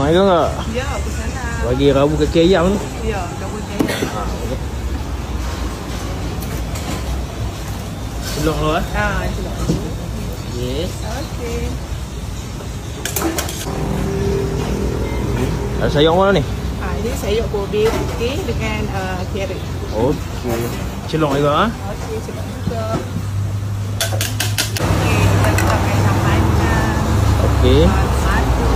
Mai ke enggak? Ya, pesanan. Bagi rabu kaki ayam tu. Ya, rabu kaki ayam. Okey. Celok lu Celok. Okey. Okey. Ada sayur mana ni? Ini sayur gobi putih dengan carrot. Okey. Celok juga Okey, celok juga. Okey, kita letakkan kacang. Okey. Madu,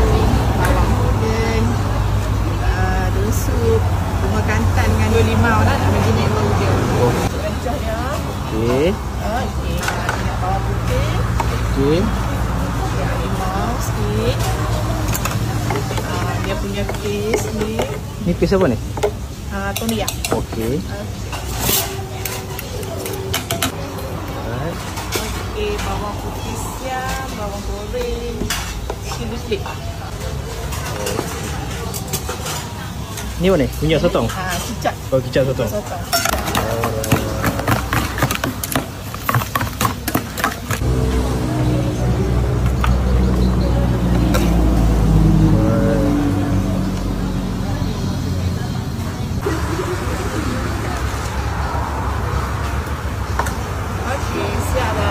bawang putih, rusuk, bunga kantan dengan dua limau lah nak bagi ni bau dia. Kencah dia. Okey. Okey, minyak bawang putih. Okey. Minyak limau sikit. Dia punya paste ni. Ni paste apa ni? Tom yum. Okey. Okey, bawang putih siam, bawang goreng, chili flake. Ni apa ni? Minyak sotong? Kicap. Oh, kicap sotong. Sotong.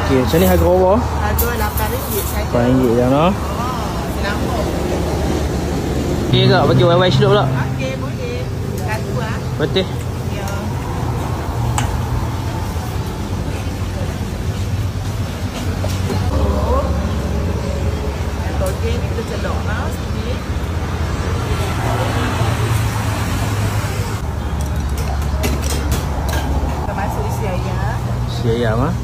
Okey, macam ni harga berapa? Harga RM8 saja. RM8 je no. Selamat. Okey kak, bagi wifi sedap pula. Okey, boleh. Satu Betul. Ya. Toge ni kita celok lah sikit. Kita masuk isi ayam. Si ayam ah.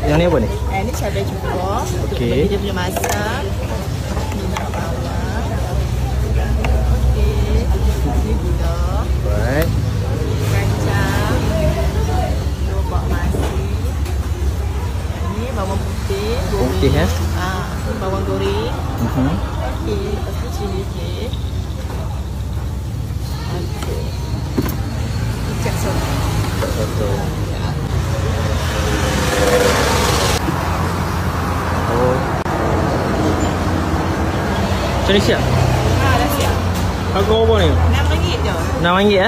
Yang ni apa ni? Ini cabai juga. Okey. Bagi dia punya masak. Minyak bawang. Okey. Ini gula. Baik. Kacang. Lobak masin. Ini bawang putih. Bawang putih ya? Bawang goreng. Okey. Lepas tu cili flake. Okey. Kicap sotong. Sotong. Macam ni siap? Dah siap. Harga berapa ni? RM6 je. RM6 eh? Ya.